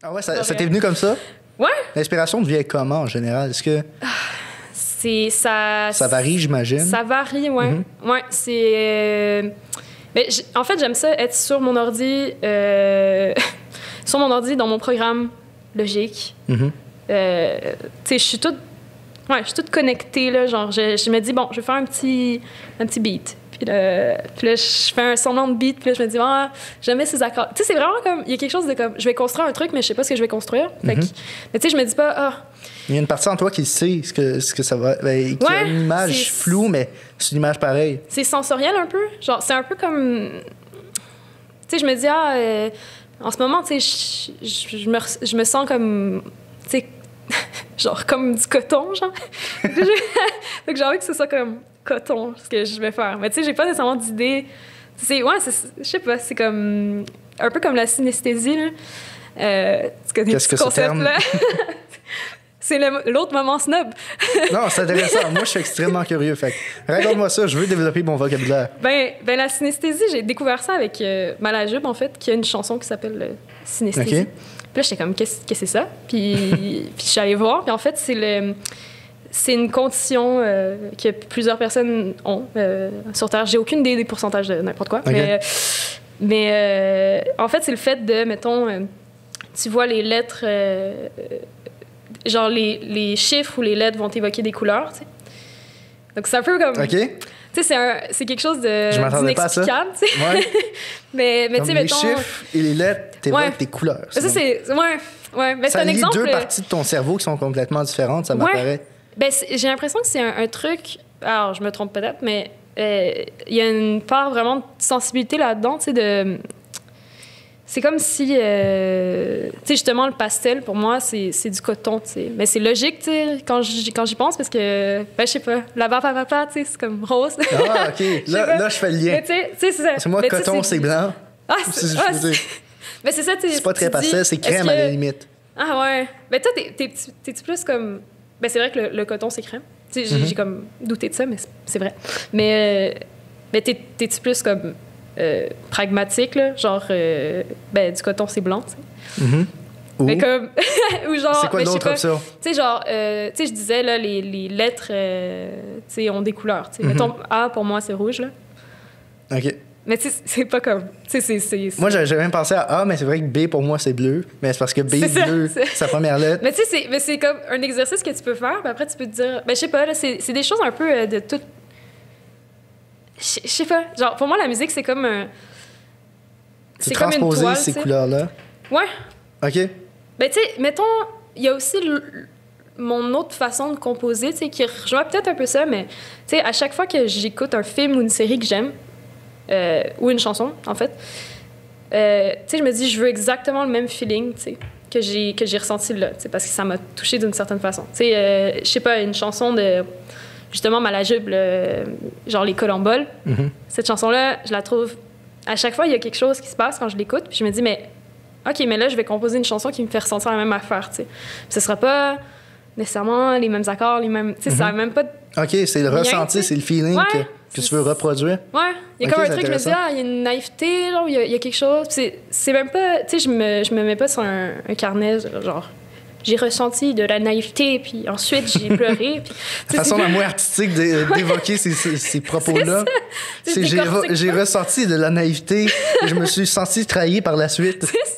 Ah ouais, ça t'est venu comme ça? Ouais. L'inspiration te vient comment, en général? Est-ce que ça varie, j'imagine? Ça varie, ouais. Ouais, c'est... Mais en fait, j'aime ça être sur mon ordi, dans mon programme Logique. Tu sais, je suis toute connectée, là. Genre, je me dis, bon, je vais faire un petit beat. Puis là, je fais un semblant de beat, puis là, je me dis, jamais ces accords. Tu sais, c'est vraiment comme, il y a quelque chose de comme, je vais construire un truc, mais je sais pas ce que je vais construire. Fait que, mais tu sais, je me dis pas, Il y a une partie en toi qui sait ce que ça va. Ben, qui a une image floue, mais c'est une image pareille. C'est sensoriel un peu. Genre, c'est un peu comme. Tu sais, je me dis, en ce moment, tu sais, je me sens comme. Tu sais, genre comme du coton, genre. Donc, j'ai envie que ce soit comme coton, ce que je vais faire. Mais tu sais, j'ai pas nécessairement d'idée. Je sais pas, c'est comme. Un peu comme la synesthésie, là. Tu connais ce concept-là? C'est l'autre moment snob. Non, c'est intéressant. Moi, je suis extrêmement curieux. Fait raconte-moi ça. Je veux développer mon vocabulaire. Ben la synesthésie, j'ai découvert ça avec Malajube, en fait, qui a une chanson qui s'appelle Synesthésie. Okay. Puis là, j'étais comme, qu'est-ce que c'est ça? Puis je suis allée voir. Puis en fait, c'est une condition que plusieurs personnes ont sur Terre. J'ai aucune idée des pourcentages de n'importe quoi. Okay. Mais en fait, c'est le fait de, mettons, tu vois les lettres... genre, les chiffres ou les lettres vont évoquer des couleurs, tu sais. Donc, c'est un peu comme... OK. Tu sais, c'est quelque chose d'inexplicable, tu sais. Ouais. mais tu sais, mettons... Les chiffres et les lettres t'évoquent des couleurs. Ça, c'est... Ouais. Mais c'est un exemple... Ça lie deux parties de ton cerveau qui sont complètement différentes, ça m'apparaît. Ben, j'ai l'impression que c'est un truc... Alors, je me trompe peut-être, mais il y a une part vraiment de sensibilité là-dedans, tu sais, de... C'est comme si, tu sais, justement, le pastel, pour moi, c'est du coton, tu sais. Mais c'est logique, tu sais, quand j'y pense, parce que, ben, je sais pas, la papa, tu sais, c'est comme rose. Ah, OK. Là, je fais le lien. Mais tu sais, c'est ça. Parce que moi, coton, c'est blanc. Ah, c'est mais c'est ça, tu sais. C'est pas très pastel, c'est crème à la limite. Ah, ouais. Mais toi, t'es-tu plus comme... Ben, c'est vrai que le coton, c'est crème. Tu sais, j'ai comme douté de ça, mais c'est vrai. Mais t'es-tu plus comme... pragmatique, là, genre, du coton, c'est blanc, tu sais. Mais comme... ou genre... C'est quoi l'autre option? Tu sais, genre, tu sais, je disais, là, les lettres, tu sais, ont des couleurs, tu sais. Mettons, A, pour moi, c'est rouge, là. OK. Mais tu sais, c'est pas comme... Tu sais, c'est... Moi, j'avais même pensé à A, mais c'est vrai que B, pour moi, c'est bleu. Mais c'est parce que B, bleu, sa première lettre. Mais tu sais, c'est comme un exercice que tu peux faire, puis après, tu peux te dire... Ben, je sais pas, là, c'est des choses un peu de tout... Je sais pas. Genre, pour moi, la musique, c'est comme un... C'est comme une toile, ces couleurs-là? Ouais. OK. Ben, tu sais, mettons, il y a aussi mon autre façon de composer, tu sais, qui rejoint peut-être un peu ça, mais, tu sais, à chaque fois que j'écoute un film ou une série que j'aime, ou une chanson, en fait, tu sais, je me dis, je veux exactement le même feeling, tu sais, que j'ai ressenti là, tu sais, parce que ça m'a touchée d'une certaine façon. Tu sais, je sais pas, une chanson de... Justement, Malajube, genre les Colomboles. Cette chanson-là, je la trouve... À chaque fois, il y a quelque chose qui se passe quand je l'écoute, puis je me dis, mais OK, mais là, je vais composer une chanson qui me fait ressentir la même affaire, tu sais. Ce sera pas nécessairement les mêmes accords, les mêmes... Tu sais, ça n'a même pas... OK, c'est le ressenti, c'est le feeling que tu veux reproduire. Ouais, il y a comme un truc, je me dis, il y a une naïveté, genre, il y a quelque chose. C'est même pas... Tu sais, je me mets pas sur un carnet, genre... J'ai ressenti de la naïveté, puis ensuite, j'ai pleuré. Puis, la façon la moins artistique d'évoquer ces propos-là, c'est j'ai ressenti de la naïveté et je me suis senti trahi par la suite. C'est